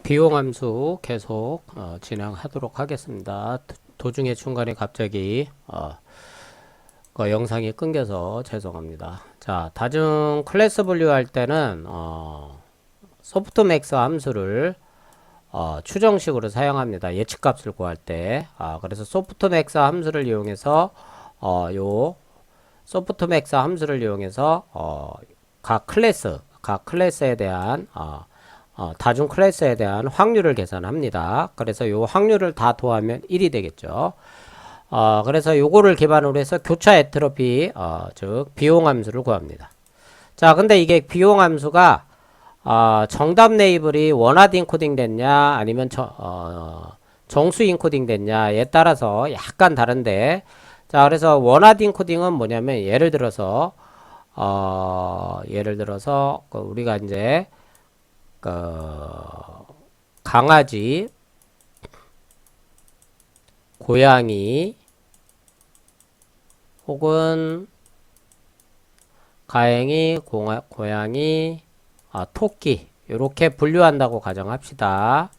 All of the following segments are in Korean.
비용 함수 계속 진행하도록 하겠습니다. 도중에 중간에 갑자기 그 영상이 끊겨서 죄송합니다. 자, 다중 클래스 분류할 때는 소프트맥스 함수를 추정식으로 사용합니다. 예측값을 구할 때. 그래서 소프트맥스 함수를 이용해서 요 소프트맥스 함수를 이용해서 각 클래스에 대한 다중 클래스에 대한 확률을 계산합니다. 그래서 요 확률을 다 더하면 1이 되겠죠. 그래서 요거를 기반으로 해서 교차 에트로피, 즉 비용 함수를 구합니다. 자, 근데 이게 비용 함수가 정답 레이블이 원하드 인코딩 됐냐 아니면 정수 인코딩 됐냐에 따라서 약간 다른데, 자, 그래서 원하드 인코딩은 뭐냐면 예를 들어서 우리가 이제 그 강아지, 고양이 혹은 가행이, 고양이, 토끼 이렇게 분류한다고 가정합시다.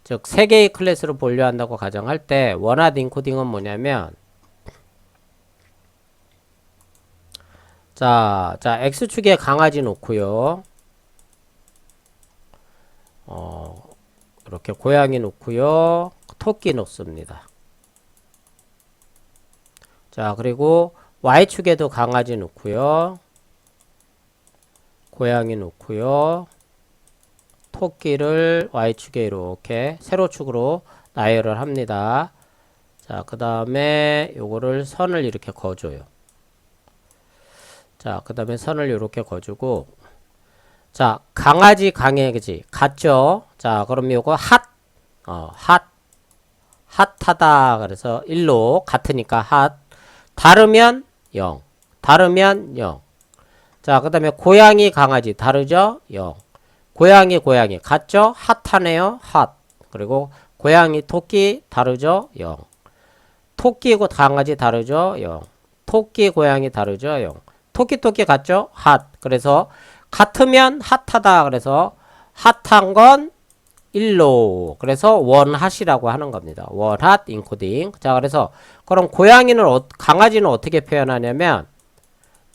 즉 세 개의 클래스로 분류한다고 가정할 때 원하드 인코딩은 뭐냐면 자 X축에 강아지 놓고요. 이렇게 고양이 놓고요. 토끼 놓습니다. 자, 그리고 Y축에도 강아지 놓고요. 고양이 놓고요. 토끼를 Y축에 이렇게 세로축으로 나열을 합니다. 자, 그 다음에 요거를 선을 이렇게 그어줘요. 자, 그 다음에 선을 이렇게 그어주고, 자, 강아지, 강아지 같죠? 자, 그럼 요거 핫하다. 그래서 1로 같으니까 핫. 다르면 0. 다르면 0. 자, 그 다음에 고양이, 강아지 다르죠? 0. 고양이 같죠? 핫하네요. 핫. 그리고 고양이, 토끼 다르죠? 0. 토끼고 강아지 다르죠? 0. 토끼, 고양이 다르죠? 0. 토끼 같죠? 핫. 그래서 같으면 핫하다. 그래서 핫한 건 1로. 그래서 원핫이라고 하는 겁니다. 원핫 인코딩. 자, 그래서 그럼 고양이는 강아지는 어떻게 표현하냐면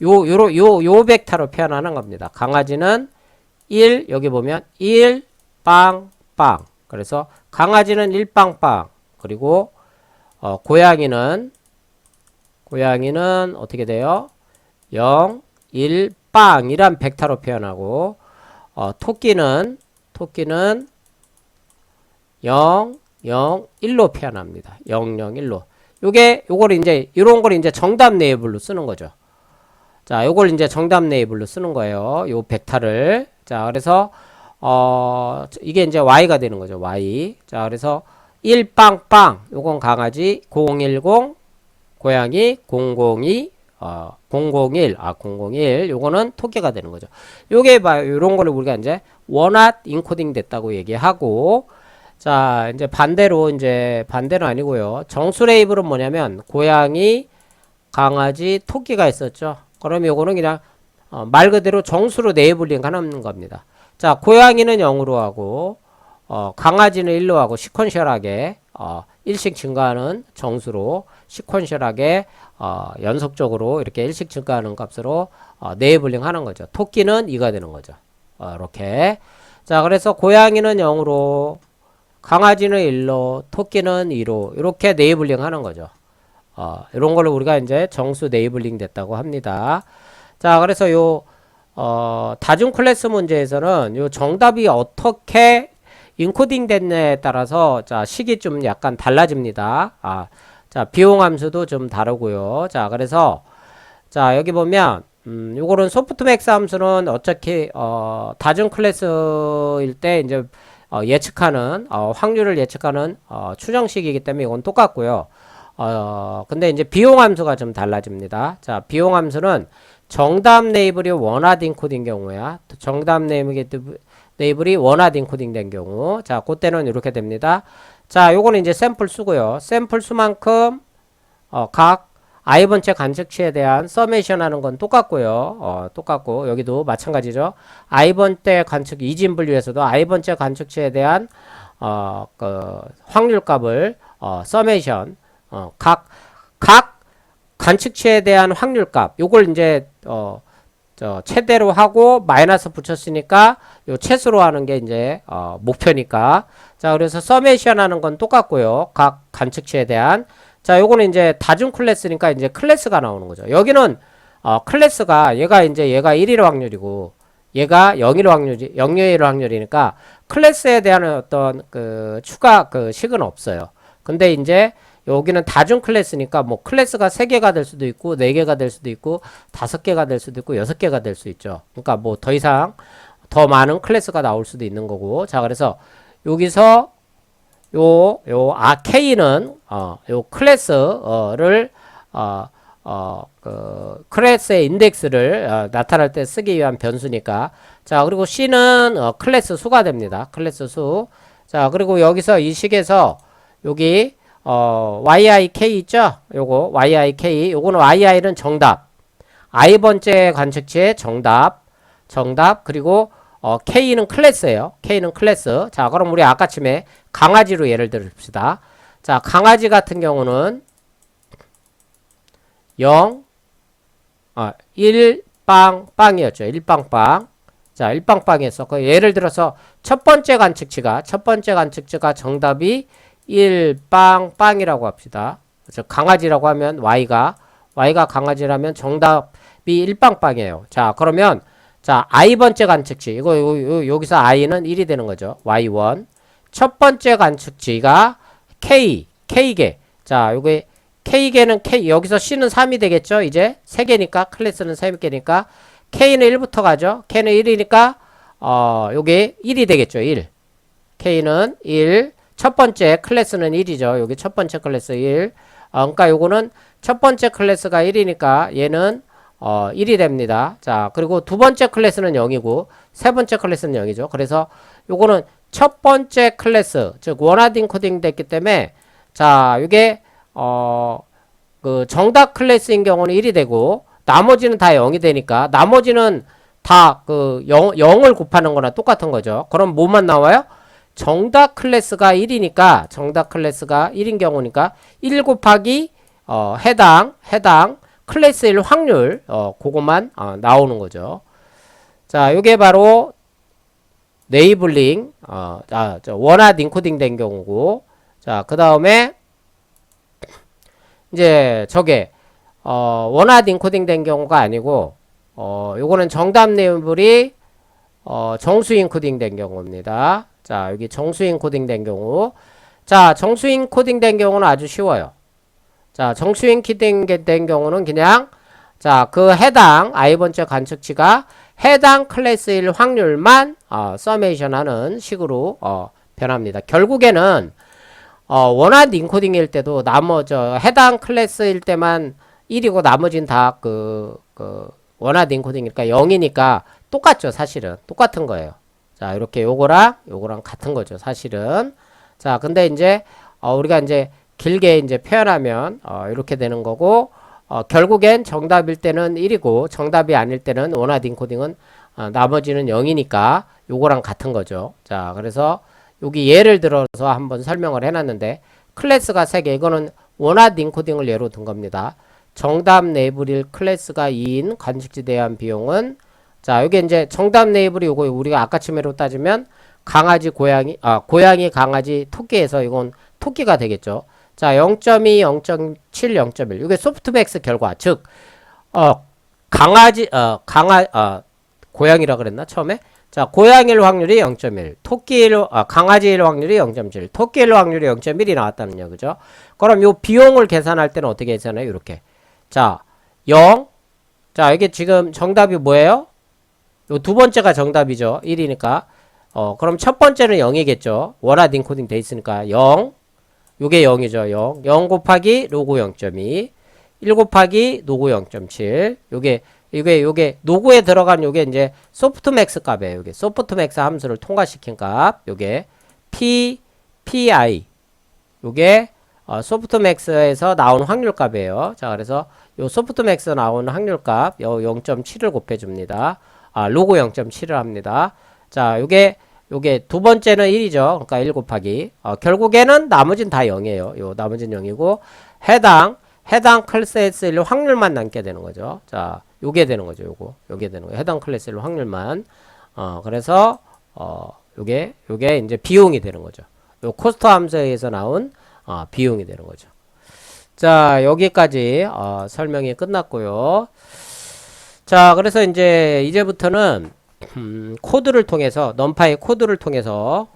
요 벡터로 표현하는 겁니다. 강아지는 1, 여기 보면 1 빵. 그래서 강아지는 1빵. 그리고 고양이는 어떻게 돼요? 0, 1, 빵이란 벡터로 표현하고, 토끼는 0, 0, 1로 표현합니다. 0, 0, 1로. 요걸 이제, 요런 걸 이제 정답 레이블로 쓰는 거죠. 자, 요걸 이제 정답 레이블로 쓰는 거예요. 요 벡터를. 자, 그래서, 이게 이제 Y가 되는 거죠. Y. 자, 그래서 1빵. 요건 강아지, 010, 고양이, 002, 001, 요거는 토끼가 되는 거죠. 요게 봐요. 요런 거를 우리가 이제 원핫 인코딩 됐다고 얘기하고, 자, 이제 반대는 아니고요. 정수 레이블은 뭐냐면, 고양이, 강아지, 토끼가 있었죠. 그럼 요거는 그냥, 말 그대로 정수로 레이블링 하는 겁니다. 자, 고양이는 0으로 하고, 강아지는 1로 하고, 시퀀셜하게, 1씩 증가하는 정수로, 시퀀셜하게, 연속적으로 이렇게 1씩 증가하는 값으로, 레이블링 하는 거죠. 토끼는 2가 되는 거죠. 이렇게. 자, 그래서 고양이는 0으로, 강아지는 1로, 토끼는 2로, 이렇게 네이블링 하는 거죠. 이런 걸로 우리가 이제 정수 네이블링 됐다고 합니다. 자, 그래서 다중 클래스 문제에서는 요 정답이 어떻게 인코딩 됐냐에 따라서, 자, 식이 좀 약간 달라집니다. 자, 비용 함수도 좀 다르고요. 자, 그래서, 자, 여기 보면, 요거는 소프트맥스 함수는 어차피, 다중 클래스일 때 이제, 예측하는 확률을 예측하는 추정식이기 때문에 이건 똑같고요. 근데 이제 비용 함수가 좀 달라집니다. 자, 비용 함수는 정답 레이블이 원하드 인코딩 경우야. 정답 레이블이 원하드 인코딩 된 경우. 자, 그때는 이렇게 됩니다. 자, 요거는 이제 샘플 수고요. 샘플 수만큼 각 i번째 관측치에 대한 서메이션 하는 건 똑같고요. 똑같고 여기도 마찬가지죠. i번째 관측 이진 분류에서도 i번째 관측치에 대한 그 확률값을 서메이션 각 관측치에 대한 확률값 요걸 이제 최대로 하고 마이너스 붙였으니까 요 최소로 하는 게 이제 목표니까. 자, 그래서 서메이션 하는 건 똑같고요. 각 관측치에 대한. 자, 요거는 이제 다중 클래스니까 이제 클래스가 나오는 거죠. 여기는 클래스가 얘가 1일 확률이고 얘가 0일 확률이 0일 확률이니까 클래스에 대한 어떤 그 추가 그 식은 없어요. 근데 이제 여기는 다중 클래스니까 뭐 클래스가 3개가 될 수도 있고 4개가 될 수도 있고 5개가 될 수도 있고 6개가 될 수 있죠. 그러니까 뭐 더 이상 더 많은 클래스가 나올 수도 있는 거고. 자, 그래서 여기서 K는 요 클래스를 그 클래스의 인덱스를 나타날 때 쓰기 위한 변수니까. 자, 그리고 C는 클래스 수가 됩니다. 클래스 수. 자, 그리고 여기서 이 식에서 여기 YIK 있죠? 요거 YIK 요거는 YI는 정답. i번째 관측치의 정답. 그리고 K는 클래스예요. K는 클래스. 자, 그럼 우리 아까쯤에 강아지로 예를 들읍시다. 자, 강아지 같은 경우는 0 1 빵빵이었죠. 1빵빵. 자, 1빵빵이었어. 그 예를 들어서 첫 번째 관측치가 정답이 1빵빵이라고 합시다. 그래서 강아지라고 하면 Y가 강아지라면 정답이 1빵빵이에요. 자, 그러면 자, i번째 관측치. 여기서 i는 1이 되는 거죠. y1. 첫 번째 관측치가 K개. 자, 요게 K개는 여기서 C는 3이 되겠죠? 이제 3개니까, 클래스는 3개니까, K는 1부터 가죠? K는 1이니까, 요게 1이 되겠죠? 1. K는 1. 첫 번째 클래스는 1이죠. 여기 첫 번째 클래스 1. 그러니까 요거는 첫 번째 클래스가 1이니까 얘는 1이 됩니다. 자, 그리고 두 번째 클래스는 0이고 세 번째 클래스는 0이죠. 그래서 요거는 첫 번째 클래스, 즉 원하드 인코딩 됐기 때문에 자, 이게 그 정답 클래스인 경우는 1이 되고 나머지는 다 0이 되니까 나머지는 다 그 0을 곱하는 거나 똑같은 거죠. 그럼 뭐만 나와요? 정답 클래스가 1이니까 정답 클래스가 1인 경우니까 1 곱하기 해당 클래스 1 확률 그것만 나오는 거죠. 자, 요게 바로 네이블링 원하드 인코딩 된 경우고. 자, 그 다음에 이제 저게 원하드 인코딩 된 경우가 아니고 요거는 정답 레이블이 정수 인코딩 된 경우입니다. 자, 여기 정수 인코딩 된 경우. 자, 정수 인코딩 된 경우는 아주 쉬워요. 자, 정수 인코딩 된 경우는 그냥 자, 그 해당 i번째 관측치가 해당 클래스 1 확률만 서메이션 하는 식으로 변합니다. 결국에는 원하드 인코딩일 때도 해당 클래스일 때만 1이고 나머지는 다 원하드 인코딩이니까 0이니까 똑같죠. 사실은 똑같은 거예요. 자, 이렇게 요거랑 같은 거죠. 사실은. 자, 근데 이제 우리가 이제 길게 이제 표현하면 이렇게 되는 거고, 결국엔 정답일 때는 1이고 정답이 아닐 때는 원하드 인코딩은 나머지는 0이니까 요거랑 같은 거죠. 자, 그래서 여기 예를 들어서 한번 설명을 해놨는데 클래스가 3개. 이거는 원하드 인코딩을 예로 든 겁니다. 정답 레이블일 클래스가 2인 관측지 대한 비용은 자, 여기 이제 정답 레이블이 요거 우리가 아까쯤으로 따지면 강아지, 고양이, 강아지, 토끼에서 이건 토끼가 되겠죠. 자, 0.2, 0.7, 0.1. 이게 소프트맥스 결과. 즉, 고양이라 그랬나? 처음에? 자, 고양이일 확률이 0.1, 강아지일 확률이 0.7, 토끼일 확률이 0.1이 나왔다는 얘기죠. 그럼 요 비용을 계산할 때는 어떻게 계산해요? 이렇게. 자, 0. 자, 이게 지금 정답이 뭐예요? 요 두 번째가 정답이죠. 1이니까. 그럼 첫 번째는 0이겠죠. 원하드 인코딩 돼 있으니까 0. 요게 0이죠. 0 곱하기 로그 0.2, 1 곱하기 노구 0.7. 요게 노구에 들어간 요게 이제 소프트맥스 값이에요. 요게 소프트맥스 함수를 통과시킨 값. 요게 PI. 요게 소프트맥스에서 나온 확률값이에요. 자, 그래서 요 소프트맥스 나온 확률값 요 0.7을 곱해줍니다. 로그 0.7을 합니다. 자, 요게 두 번째는 1이죠. 그러니까 1 곱하기. 결국에는 나머진 다 0이에요. 요 나머진 0이고 해당 클래스 1 확률만 남게 되는 거죠. 자, 요게 되는 거죠. 요게 되는 거예요. 해당 클래스 1 확률만. 그래서 요게 이제 비용이 되는 거죠. 요 코스트 함수에서 나온 비용이 되는 거죠. 자, 여기까지 설명이 끝났고요. 자, 그래서 이제부터는 코드를 통해서 넘파이 코드를 통해서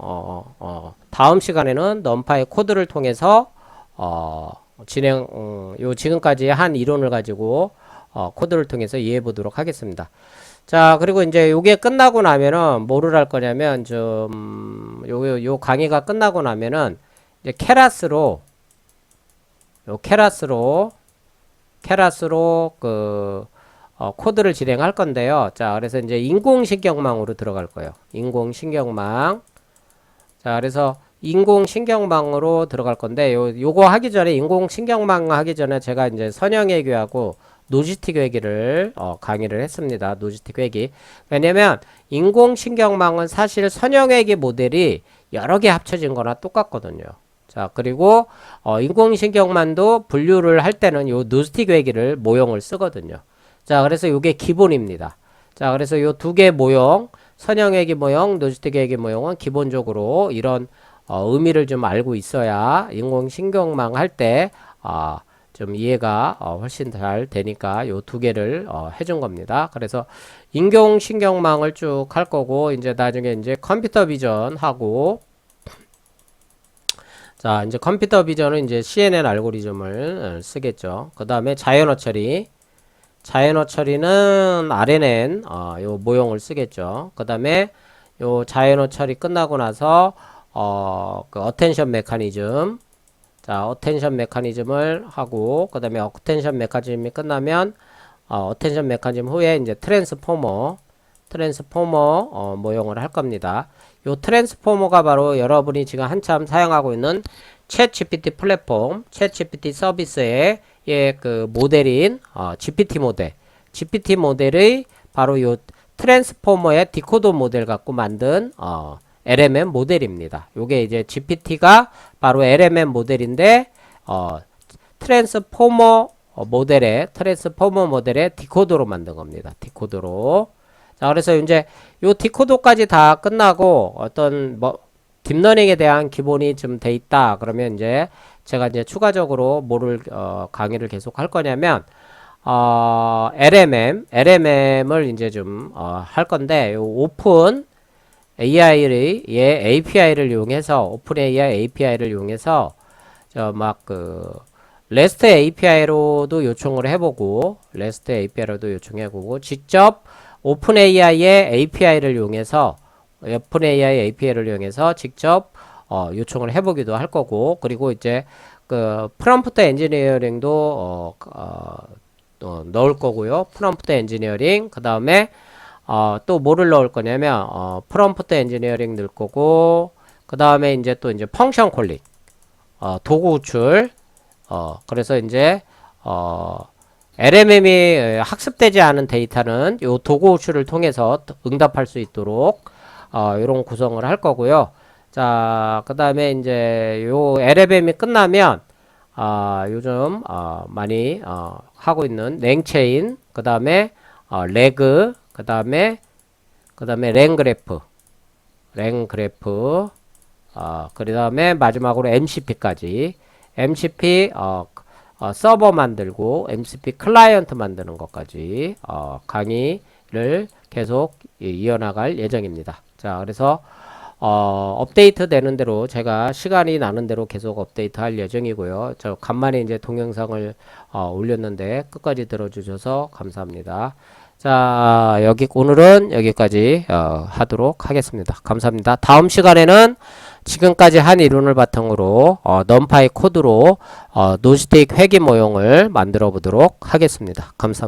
다음 시간에는 넘파이 코드를 통해서 요 지금까지 한 이론을 가지고 코드를 통해서 이해해 보도록 하겠습니다. 자, 그리고 이제 요게 끝나고 나면은 뭐를 할 거냐면 요 강의가 끝나고 나면은 이제 케라스로 코드를 진행할 건데요. 자, 그래서 이제 인공신경망으로 들어갈 거예요. 인공신경망. 자, 그래서 인공신경망으로 들어갈 건데 요거 하기 전에 인공신경망 하기 전에 제가 이제 선형외교하고 노지스틱 회기를 강의를 했습니다. 노지스틱 회기. 왜냐면 인공신경망은 사실 선형외기 모델이 여러 개 합쳐진 거나 똑같거든요. 자, 그리고 인공신경만도 분류를 할 때는 요 노지스틱 회기를 모형을 쓰거든요. 자, 그래서 요게 기본입니다. 자, 그래서 요 두 개 모형, 선형외기 모형, 노지스틱 회기 모형은 기본적으로 이런 의미를 좀 알고 있어야 인공신경망 할 때 좀 이해가 훨씬 잘 되니까 요 두 개를 해준 겁니다. 그래서 인공신경망을 쭉 할 거고 이제 나중에 이제 컴퓨터 비전 하고 자, 이제 컴퓨터 비전은 이제 CNN 알고리즘을 쓰겠죠. 그 다음에 자연어 처리는 RNN 요 모형을 쓰겠죠. 그 다음에 요 자연어 처리 끝나고 나서 그 어텐션 메커니즘, 자, 어텐션 메커니즘을 하고 그 다음에 어텐션 메커니즘이 끝나면 어텐션 메커니즘 후에 이제 트랜스포머 모형을 할 겁니다. 요 트랜스포머가 바로 여러분이 지금 한참 사용하고 있는 챗GPT 플랫폼, 챗GPT 서비스의 그 모델인 GPT 모델의 바로 요 트랜스포머의 디코더 모델 갖고 만든 LMM 모델입니다. 요게 이제 GPT가 바로 LMM 모델인데 트랜스포머 모델의 디코더로 만든 겁니다. 디코더로. 자, 그래서 이제 요 디코더까지 다 끝나고 어떤 딥러닝에 대한 기본이 좀 돼 있다. 그러면 이제 제가 이제 추가적으로 뭐를 강의를 계속 할 거냐면 LMM을 이제 좀 할 건데 요 오픈 API를 이용해서 오픈 API를 이용해서 REST API로도 요청을 해보고 직접 오픈AI의 API를 이용해서 직접 요청을 해보기도 할 거고, 그리고 이제 그 프롬프트 엔지니어링도 넣을 거고요. 프롬프트 엔지니어링, 그 다음에 또 뭐를 넣을 거냐면 프롬프트 엔지니어링 넣을 거고, 그 다음에 이제 또 이제 펑션 콜링, 도구 구출. 그래서 이제 LMM이 학습되지 않은 데이터는 요 도구 구출을 통해서 응답할 수 있도록 이런 구성을 할 거고요. 자, 그 다음에 이제 요 LMM이 끝나면 요즘 많이 하고 있는 랭체인, 그 다음에 레그, 그 다음에 랭그래프, 그 다음에 마지막으로 MCP까지. MCP 서버 만들고 MCP 클라이언트 만드는 것까지 강의를 계속 이어나갈 예정입니다. 자, 그래서 업데이트 되는 대로 제가 시간이 나는 대로 계속 업데이트 할 예정이고요. 저 간만에 이제 동영상을 올렸는데 끝까지 들어주셔서 감사합니다. 자, 오늘은 여기까지 하도록 하겠습니다. 감사합니다. 다음 시간에는 지금까지 한 이론을 바탕으로 넘파이 코드로 노지스틱 회기 모형을 만들어 보도록 하겠습니다. 감사합니다.